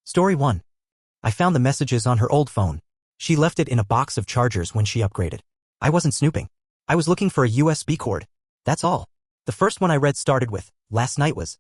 Story 1. I found the messages on her old phone. She left it in a box of chargers when she upgraded. I wasn't snooping. I was looking for a USB cord. That's all. The first one I read started with, "Last night was."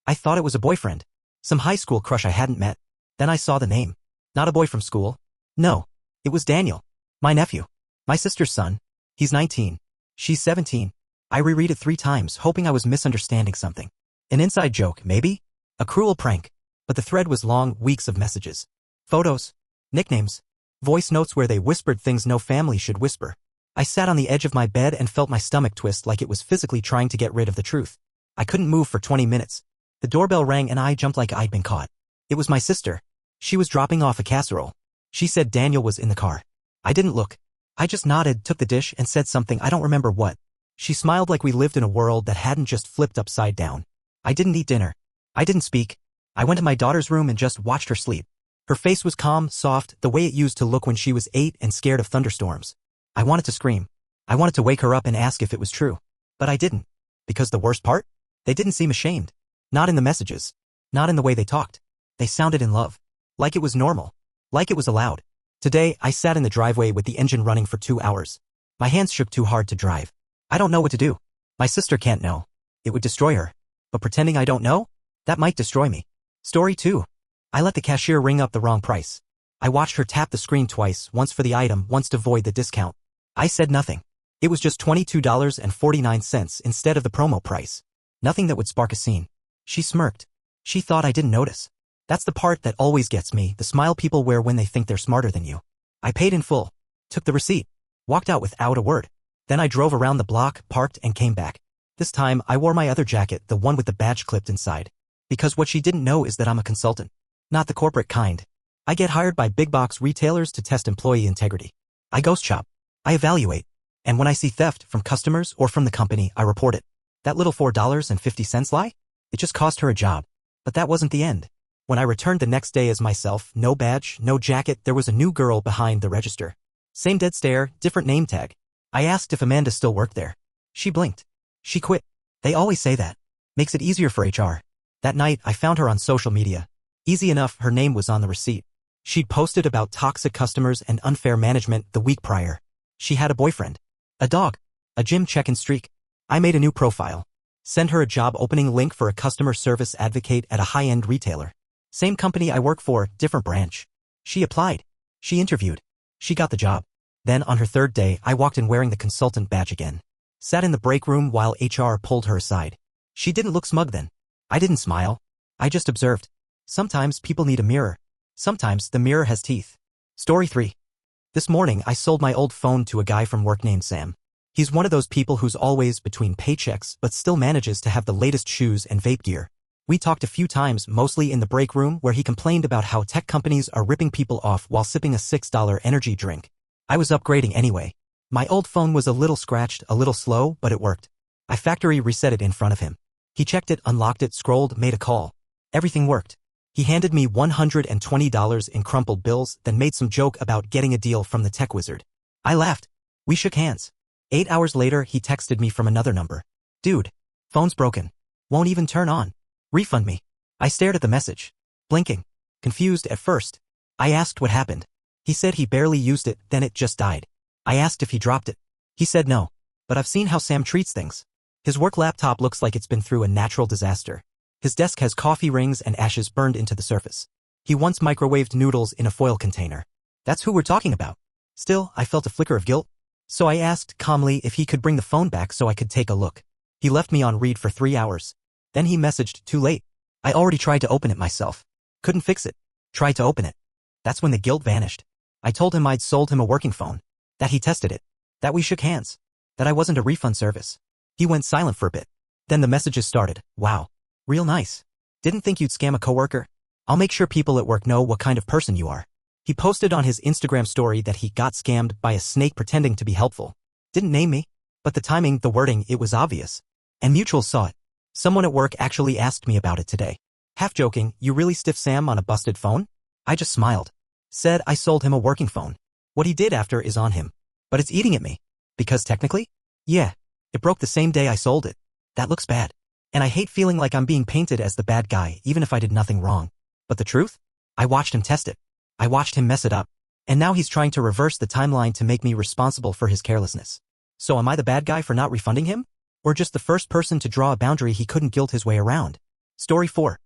I thought it was a boyfriend. Some high school crush I hadn't met. Then I saw the name. Not a boy from school. No. It was Daniel. My nephew. My sister's son. He's 19. She's 17. I reread it 3 times, hoping I was misunderstanding something. An inside joke, maybe? A cruel prank. But the thread was long, weeks of messages. Photos. Nicknames. Voice notes where they whispered things no family should whisper. I sat on the edge of my bed and felt my stomach twist like it was physically trying to get rid of the truth. I couldn't move for 20 minutes. The doorbell rang and I jumped like I'd been caught. It was my sister. She was dropping off a casserole. She said Daniel was in the car. I didn't look. I just nodded, took the dish, and said something I don't remember what. She smiled like we lived in a world that hadn't just flipped upside down. I didn't eat dinner. I didn't speak. I went to my daughter's room and just watched her sleep. Her face was calm, soft, the way it used to look when she was 8 and scared of thunderstorms. I wanted to scream. I wanted to wake her up and ask if it was true. But I didn't. Because the worst part? They didn't seem ashamed. Not in the messages. Not in the way they talked. They sounded in love. Like it was normal. Like it was allowed. Today, I sat in the driveway with the engine running for 2 hours. My hands shook too hard to drive. I don't know what to do. My sister can't know. It would destroy her. But pretending I don't know? That might destroy me. Story 2. I let the cashier ring up the wrong price. I watched her tap the screen twice, once for the item, once to void the discount. I said nothing. It was just $22.49 instead of the promo price. Nothing that would spark a scene. She smirked. She thought I didn't notice. That's the part that always gets me, the smile people wear when they think they're smarter than you. I paid in full. Took the receipt. Walked out without a word. Then I drove around the block, parked, and came back. This time, I wore my other jacket, the one with the badge clipped inside. Because what she didn't know is that I'm a consultant. Not the corporate kind. I get hired by big box retailers to test employee integrity. I ghost shop. I evaluate. And when I see theft from customers or from the company, I report it. That little $4.50 lie? It just cost her a job. But that wasn't the end. When I returned the next day as myself, no badge, no jacket, there was a new girl behind the register. Same dead stare, different name tag. I asked if Amanda still worked there. She blinked. She quit. They always say that. Makes it easier for HR. That night, I found her on social media. Easy enough, her name was on the receipt. She'd posted about toxic customers and unfair management the week prior. She had a boyfriend. A dog. A gym check-in streak. I made a new profile. Sent her a job opening link for a customer service advocate at a high-end retailer. Same company I work for, different branch. She applied. She interviewed. She got the job. Then on her 3rd day, I walked in wearing the consultant badge again. Sat in the break room while HR pulled her aside. She didn't look smug then. I didn't smile. I just observed. Sometimes people need a mirror. Sometimes the mirror has teeth. Story 3. This morning I sold my old phone to a guy from work named Sam. He's one of those people who's always between paychecks but still manages to have the latest shoes and vape gear. We talked a few times, mostly in the break room, where he complained about how tech companies are ripping people off while sipping a $6 energy drink. I was upgrading anyway. My old phone was a little scratched, a little slow, but it worked. I factory reset it in front of him. He checked it, unlocked it, scrolled, made a call. Everything worked. He handed me $120 in crumpled bills, then made some joke about getting a deal from the tech wizard. I laughed. We shook hands. 8 hours later, he texted me from another number. Dude, phone's broken. Won't even turn on. Refund me. I stared at the message. Blinking. Confused at first. I asked what happened. He said he barely used it, then it just died. I asked if he dropped it. He said no. But I've seen how Sam treats things. His work laptop looks like it's been through a natural disaster. His desk has coffee rings and ashes burned into the surface. He once microwaved noodles in a foil container. That's who we're talking about. Still, I felt a flicker of guilt. So I asked calmly if he could bring the phone back so I could take a look. He left me on read for 3 hours. Then he messaged, too late. I already tried to open it myself. Couldn't fix it. Tried to open it. That's when the guilt vanished. I told him I'd sold him a working phone. That he tested it. That we shook hands. That I wasn't a refund service. He went silent for a bit. Then the messages started. Wow. Real nice. Didn't think you'd scam a coworker? I'll make sure people at work know what kind of person you are. He posted on his Instagram story that he got scammed by a snake pretending to be helpful. Didn't name me. But the timing, the wording, it was obvious. And mutuals saw it. Someone at work actually asked me about it today. Half joking, you really stiff Sam on a busted phone? I just smiled. Said I sold him a working phone. What he did after is on him. But it's eating at me. Because technically? Yeah. It broke the same day I sold it. That looks bad. And I hate feeling like I'm being painted as the bad guy even if I did nothing wrong. But the truth? I watched him test it. I watched him mess it up. And now he's trying to reverse the timeline to make me responsible for his carelessness. So am I the bad guy for not refunding him? Or just the first person to draw a boundary he couldn't guilt his way around? Story 4.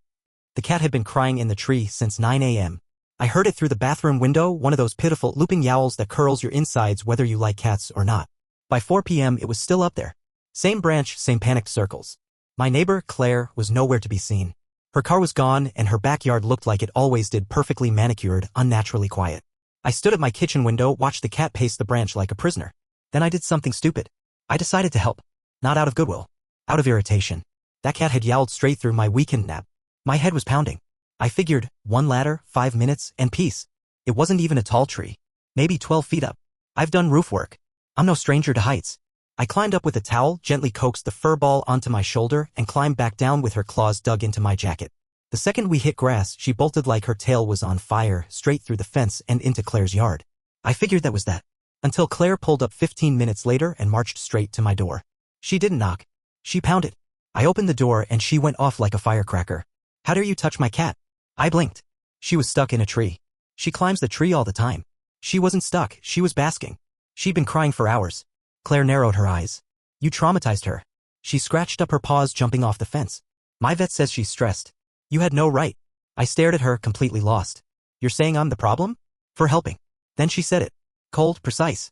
The cat had been crying in the tree since 9 a.m. I heard it through the bathroom window, one of those pitiful looping yowls that curls your insides whether you like cats or not. By 4 p.m. it was still up there. Same branch, same panicked circles. My neighbor, Claire, was nowhere to be seen. Her car was gone and her backyard looked like it always did, perfectly manicured, unnaturally quiet. I stood at my kitchen window, watched the cat pace the branch like a prisoner. Then I did something stupid. I decided to help. Not out of goodwill. Out of irritation. That cat had yowled straight through my weekend nap. My head was pounding. I figured, 1 ladder, 5 minutes, and peace. It wasn't even a tall tree. Maybe 12 feet up. I've done roof work. I'm no stranger to heights. I climbed up with a towel, gently coaxed the fur ball onto my shoulder, and climbed back down with her claws dug into my jacket. The second we hit grass, she bolted like her tail was on fire, straight through the fence and into Claire's yard. I figured that was that. Until Claire pulled up 15 minutes later and marched straight to my door. She didn't knock. She pounded. I opened the door and she went off like a firecracker. How dare you touch my cat? I blinked. She was stuck in a tree. She climbs the tree all the time. She wasn't stuck, she was basking. She'd been crying for hours. Claire narrowed her eyes. You traumatized her. She scratched up her paws, jumping off the fence. My vet says she's stressed. You had no right. I stared at her, completely lost. You're saying I'm the problem? For helping. Then she said it. Cold, precise.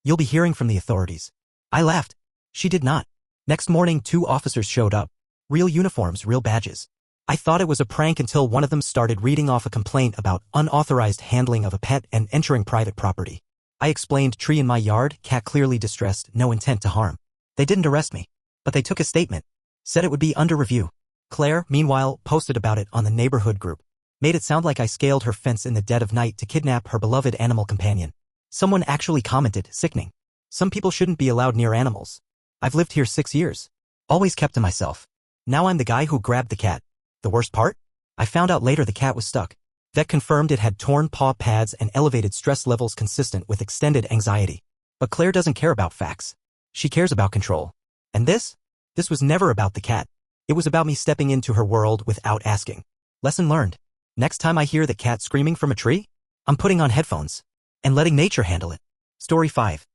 You'll be hearing from the authorities. I laughed. She did not. Next morning 2 officers showed up. Real uniforms, real badges. I thought it was a prank until one of them started reading off a complaint about unauthorized handling of a pet and entering private property. I explained tree in my yard, cat clearly distressed, no intent to harm. They didn't arrest me, but they took a statement. Said it would be under review. Claire, meanwhile, posted about it on the neighborhood group. Made it sound like I scaled her fence in the dead of night to kidnap her beloved animal companion. Someone actually commented, sickening. Some people shouldn't be allowed near animals. I've lived here 6 years. Always kept to myself. Now I'm the guy who grabbed the cat. The worst part? I found out later the cat was stuck. Vet confirmed it had torn paw pads and elevated stress levels consistent with extended anxiety. But Claire doesn't care about facts. She cares about control. And this? This was never about the cat. It was about me stepping into her world without asking. Lesson learned. Next time I hear the cat screaming from a tree, I'm putting on headphones and letting nature handle it. Story 5.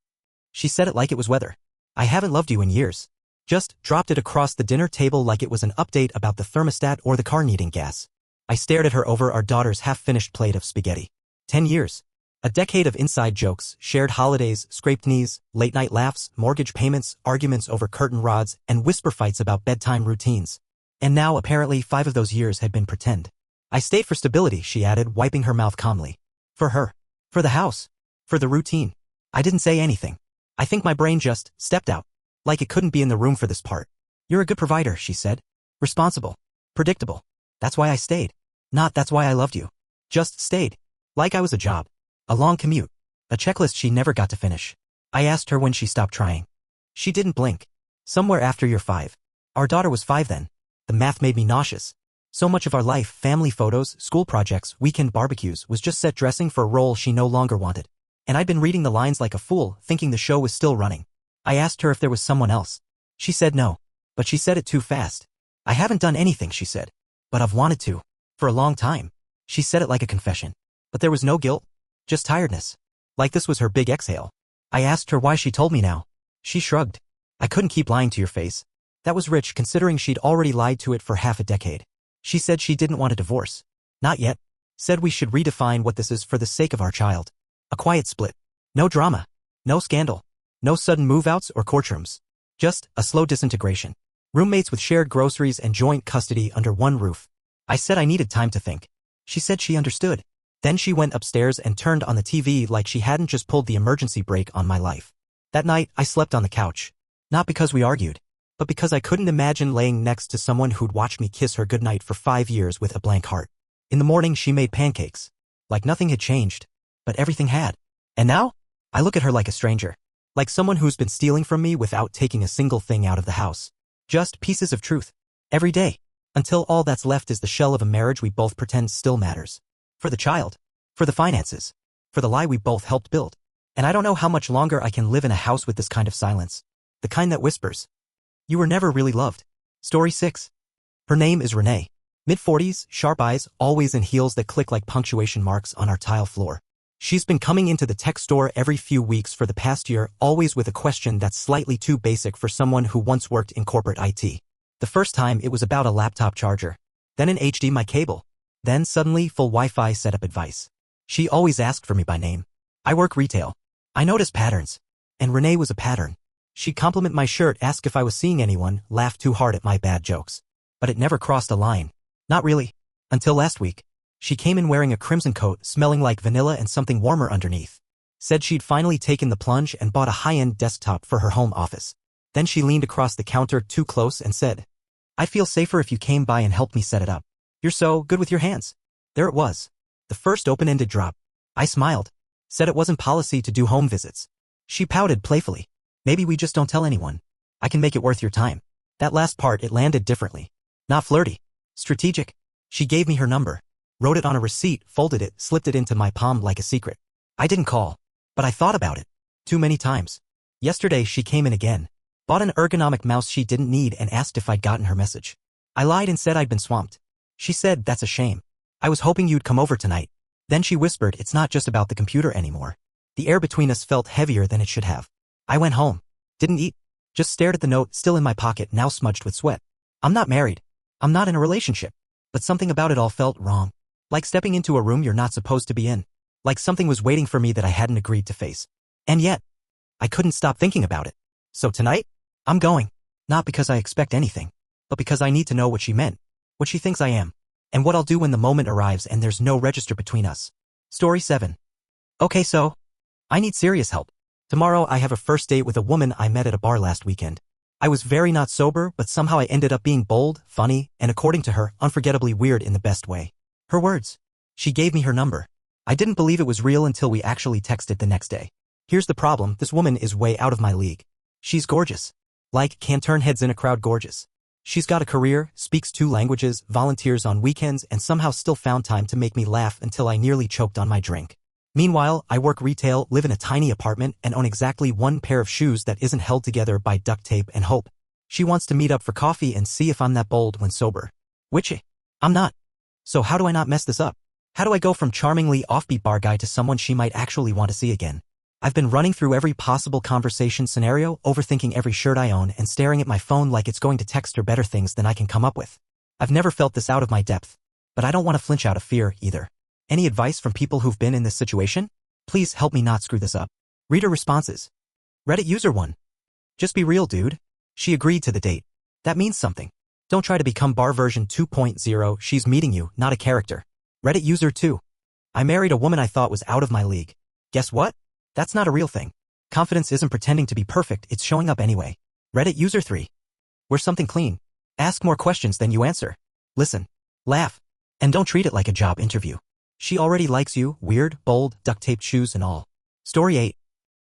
She said it like it was weather. I haven't loved you in years. Just dropped it across the dinner table like it was an update about the thermostat or the car needing gas. I stared at her over our daughter's half-finished plate of spaghetti. 10 years. A decade of inside jokes, shared holidays, scraped knees, late-night laughs, mortgage payments, arguments over curtain rods, and whisper fights about bedtime routines. And now, apparently, 5 of those years had been pretend. I stayed for stability, she added, wiping her mouth calmly. For her. For the house. For the routine. I didn't say anything. I think my brain just stepped out. Like it couldn't be in the room for this part. You're a good provider, she said. Responsible. Predictable. That's why I stayed. Not that's why I loved you. Just stayed. Like I was a job. A long commute. A checklist she never got to finish. I asked her when she stopped trying. She didn't blink. Somewhere after year 5. Our daughter was 5 then. The math made me nauseous. So much of our life, family photos, school projects, weekend barbecues, was just set dressing for a role she no longer wanted. And I'd been reading the lines like a fool, thinking the show was still running. I asked her if there was someone else. She said no. But she said it too fast. I haven't done anything, she said. But I've wanted to. For a long time. She said it like a confession. But there was no guilt. Just tiredness. Like this was her big exhale. I asked her why she told me now. She shrugged. I couldn't keep lying to your face. That was rich considering she'd already lied to it for half a decade. She said she didn't want a divorce. Not yet. Said we should redefine what this is for the sake of our child. A quiet split. No drama. No scandal. No sudden move-outs or courtrooms. Just a slow disintegration. Roommates with shared groceries and joint custody under one roof. I said I needed time to think. She said she understood. Then she went upstairs and turned on the TV like she hadn't just pulled the emergency brake on my life. That night, I slept on the couch. Not because we argued, but because I couldn't imagine laying next to someone who'd watched me kiss her goodnight for 5 years with a blank heart. In the morning, she made pancakes. Like nothing had changed. But everything had. And now? I look at her like a stranger. Like someone who's been stealing from me without taking a single thing out of the house. Just pieces of truth. Every day. Until all that's left is the shell of a marriage we both pretend still matters. For the child. For the finances. For the lie we both helped build. And I don't know how much longer I can live in a house with this kind of silence. The kind that whispers. You were never really loved. Story 6. Her name is Renee. Mid-40s, sharp eyes, always in heels that click like punctuation marks on our tile floor. She's been coming into the tech store every few weeks for the past year, always with a question that's slightly too basic for someone who once worked in corporate IT. The first time it was about a laptop charger, then an HDMI cable, then suddenly full Wi-Fi setup advice. She always asked for me by name. I work retail. I notice patterns. And Renee was a pattern. She'd compliment my shirt, ask if I was seeing anyone, laugh too hard at my bad jokes. But it never crossed a line. Not really. Until last week. She came in wearing a crimson coat, smelling like vanilla and something warmer underneath. Said she'd finally taken the plunge and bought a high-end desktop for her home office. Then she leaned across the counter too close and said, "I'd feel safer if you came by and helped me set it up. You're so good with your hands." There it was. The first open-ended drop. I smiled. Said it wasn't policy to do home visits. She pouted playfully. "Maybe we just don't tell anyone. I can make it worth your time." That last part, it landed differently. Not flirty. Strategic. She gave me her number. Wrote it on a receipt, folded it, slipped it into my palm like a secret. I didn't call. But I thought about it. Too many times. Yesterday she came in again. Bought an ergonomic mouse she didn't need and asked if I'd gotten her message. I lied and said I'd been swamped. She said, "That's a shame. I was hoping you'd come over tonight." Then she whispered, "It's not just about the computer anymore." The air between us felt heavier than it should have. I went home. Didn't eat. Just stared at the note, still in my pocket, now smudged with sweat. I'm not married. I'm not in a relationship. But something about it all felt wrong. Like stepping into a room you're not supposed to be in. Like something was waiting for me that I hadn't agreed to face. And yet, I couldn't stop thinking about it. So tonight, I'm going. Not because I expect anything, but because I need to know what she meant, what she thinks I am, and what I'll do when the moment arrives and there's no register between us. Story 7. Okay, so I need serious help. Tomorrow I have a first date with a woman I met at a bar last weekend. I was very not sober, but somehow I ended up being bold, funny, and according to her, unforgettably weird in the best way. Her words. She gave me her number. I didn't believe it was real until we actually texted the next day. Here's the problem, this woman is way out of my league. She's gorgeous. Like, can turn heads in a crowd gorgeous. She's got a career, speaks 2 languages, volunteers on weekends, and somehow still found time to make me laugh until I nearly choked on my drink. Meanwhile, I work retail, live in a tiny apartment, and own exactly 1 pair of shoes that isn't held together by duct tape and hope. She wants to meet up for coffee and see if I'm that bold when sober. Which I'm not. So how do I not mess this up? How do I go from charmingly offbeat bar guy to someone she might actually want to see again? I've been running through every possible conversation scenario, overthinking every shirt I own, and staring at my phone like it's going to text her better things than I can come up with. I've never felt this out of my depth. But I don't want to flinch out of fear, either. Any advice from people who've been in this situation? Please help me not screw this up. Reader responses. Reddit user 1. Just be real, dude. She agreed to the date. That means something. Don't try to become bar version 2.0, she's meeting you, not a character. Reddit user 2. I married a woman I thought was out of my league. Guess what? That's not a real thing. Confidence isn't pretending to be perfect, it's showing up anyway. Reddit user 3. We're something clean. Ask more questions than you answer. Listen. Laugh. And don't treat it like a job interview. She already likes you, weird, bold, duct-taped shoes and all. Story 8.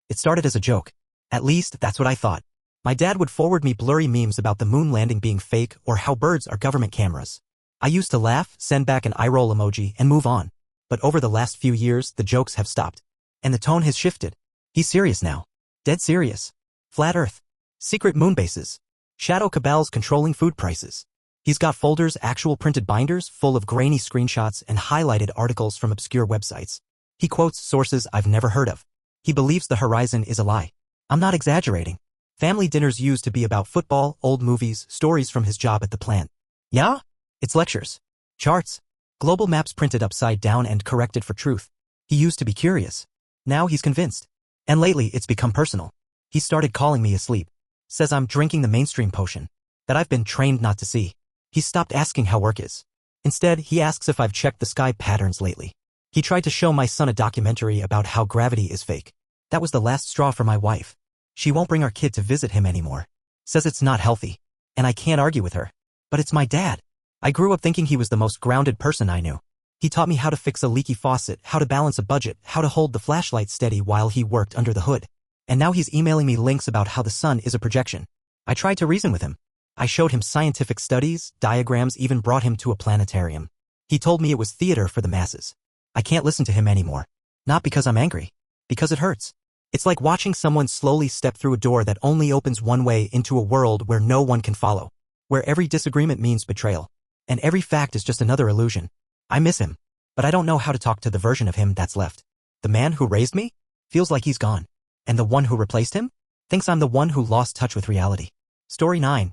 It started as a joke. At least, that's what I thought. My dad would forward me blurry memes about the moon landing being fake or how birds are government cameras. I used to laugh, send back an eye-roll emoji, and move on. But over the last few years, the jokes have stopped. And the tone has shifted. He's serious now. Dead serious. Flat Earth. Secret moon bases. Shadow cabals controlling food prices. He's got folders, actual printed binders, full of grainy screenshots and highlighted articles from obscure websites. He quotes sources I've never heard of. He believes the horizon is a lie. I'm not exaggerating. Family dinners used to be about football, old movies, stories from his job at the plant. Yeah? It's lectures. Charts. Global maps printed upside down and corrected for truth. He used to be curious. Now he's convinced. And lately it's become personal. He started calling me asleep. Says I'm drinking the mainstream potion. That I've been trained not to see. He stopped asking how work is. Instead, he asks if I've checked the sky patterns lately. He tried to show my son a documentary about how gravity is fake. That was the last straw for my wife. She won't bring our kid to visit him anymore. Says it's not healthy. And I can't argue with her. But it's my dad. I grew up thinking he was the most grounded person I knew. He taught me how to fix a leaky faucet, how to balance a budget, how to hold the flashlight steady while he worked under the hood. And now he's emailing me links about how the sun is a projection. I tried to reason with him. I showed him scientific studies, diagrams, even brought him to a planetarium. He told me it was theater for the masses. I can't listen to him anymore. Not because I'm angry. Because it hurts. It's like watching someone slowly step through a door that only opens one way into a world where no one can follow. Where every disagreement means betrayal. And every fact is just another illusion. I miss him, but I don't know how to talk to the version of him that's left. The man who raised me feels like he's gone. And the one who replaced him thinks I'm the one who lost touch with reality. Story 9.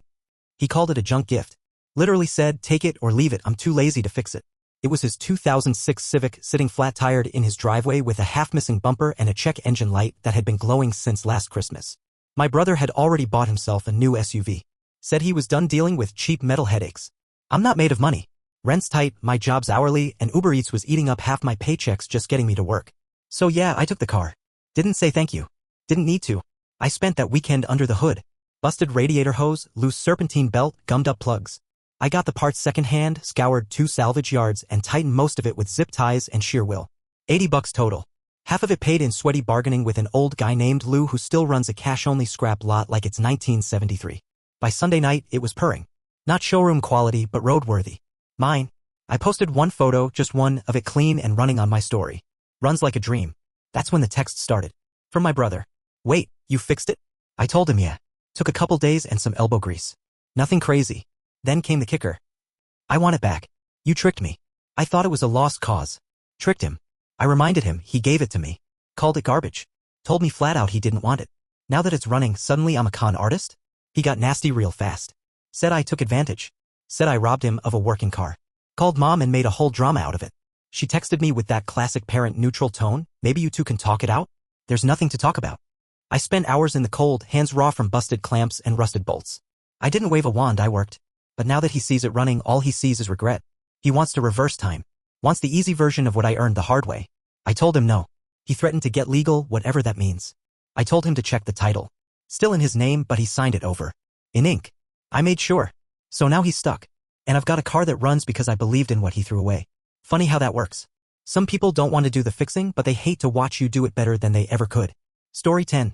He called it a junk gift. Literally said, take it or leave it, I'm too lazy to fix it. It was his 2006 Civic sitting flat-tired in his driveway with a half-missing bumper and a check engine light that had been glowing since last Christmas. My brother had already bought himself a new SUV. Said he was done dealing with cheap metal headaches. I'm not made of money. Rent's tight, my job's hourly, and Uber Eats was eating up half my paychecks just getting me to work. So yeah, I took the car. Didn't say thank you. Didn't need to. I spent that weekend under the hood. Busted radiator hose, loose serpentine belt, gummed up plugs. I got the parts secondhand, scoured 2 salvage yards, and tightened most of it with zip ties and shear will. $80 total. Half of it paid in sweaty bargaining with an old guy named Lou who still runs a cash-only scrap lot like it's 1973. By Sunday night, it was purring. Not showroom quality, but roadworthy. Mine. I posted one photo, just one, of it clean and running on my story. Runs like a dream. That's when the text started. From my brother. Wait, you fixed it? I told him yeah. Took a couple days and some elbow grease. Nothing crazy. Then came the kicker. I want it back. You tricked me. I thought it was a lost cause. Tricked him. I reminded him, he gave it to me. Called it garbage. Told me flat out he didn't want it. Now that it's running, suddenly I'm a con artist? He got nasty real fast. Said I took advantage. Said I robbed him of a working car. Called mom and made a whole drama out of it. She texted me with that classic parent-neutral tone, maybe you two can talk it out? There's nothing to talk about. I spent hours in the cold, hands raw from busted clamps and rusted bolts. I didn't wave a wand, I worked. But now that he sees it running, all he sees is regret. He wants to reverse time. Wants the easy version of what I earned the hard way. I told him no. He threatened to get legal, whatever that means. I told him to check the title. Still in his name, but he signed it over. In ink. I made sure. So now he's stuck. And I've got a car that runs because I believed in what he threw away. Funny how that works. Some people don't want to do the fixing, but they hate to watch you do it better than they ever could. Story 10.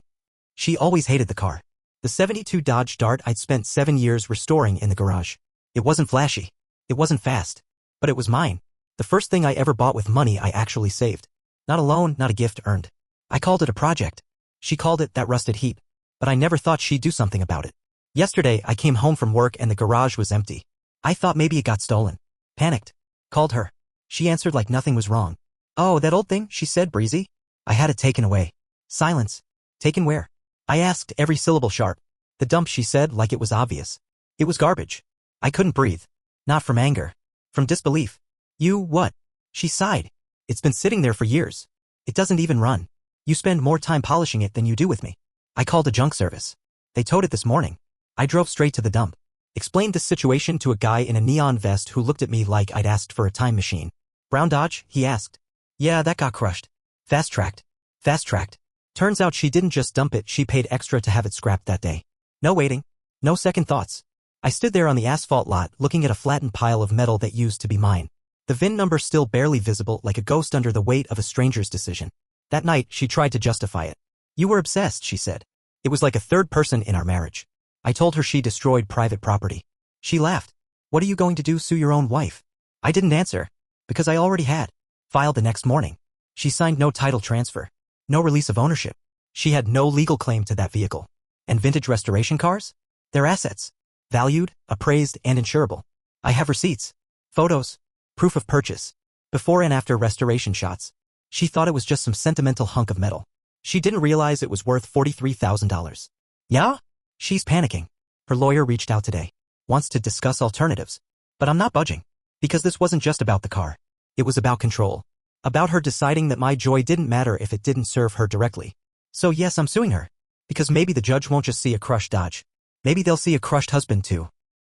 She always hated the car. The 72 Dodge Dart I'd spent 7 years restoring in the garage. It wasn't flashy. It wasn't fast. But it was mine. The first thing I ever bought with money I actually saved. Not a loan, not a gift earned. I called it a project. She called it that rusted heap. But I never thought she'd do something about it. Yesterday, I came home from work and the garage was empty. I thought maybe it got stolen. Panicked. Called her. She answered like nothing was wrong. Oh, that old thing, she said, breezy. I had it taken away. Silence. Taken where? I asked, every syllable sharp. The dump, she said, like it was obvious. It was garbage. I couldn't breathe. Not from anger. From disbelief. You, what? She sighed. It's been sitting there for years. It doesn't even run. You spend more time polishing it than you do with me. I called a junk service. They towed it this morning. I drove straight to the dump. Explained this situation to a guy in a neon vest who looked at me like I'd asked for a time machine. Brown Dodge, he asked. Yeah, that got crushed. Fast-tracked. Fast-tracked. Turns out she didn't just dump it, she paid extra to have it scrapped that day. No waiting. No second thoughts. I stood there on the asphalt lot looking at a flattened pile of metal that used to be mine. The VIN number still barely visible like a ghost under the weight of a stranger's decision. That night, she tried to justify it. You were obsessed, she said. It was like a third person in our marriage. I told her she destroyed private property. She laughed. What are you going to do, sue your own wife? I didn't answer. Because I already had. Filed the next morning. She signed no title transfer. No release of ownership. She had no legal claim to that vehicle. And vintage restoration cars? They're assets. Valued, appraised, and insurable. I have receipts. Photos. Proof of purchase. Before and after restoration shots. She thought it was just some sentimental hunk of metal. She didn't realize it was worth $43,000. Yeah? She's panicking. Her lawyer reached out today. Wants to discuss alternatives. But I'm not budging. Because this wasn't just about the car. It was about control. About her deciding that my joy didn't matter if it didn't serve her directly. So yes, I'm suing her. Because maybe the judge won't just see a crushed Dodge. Maybe they'll see a crushed husband too.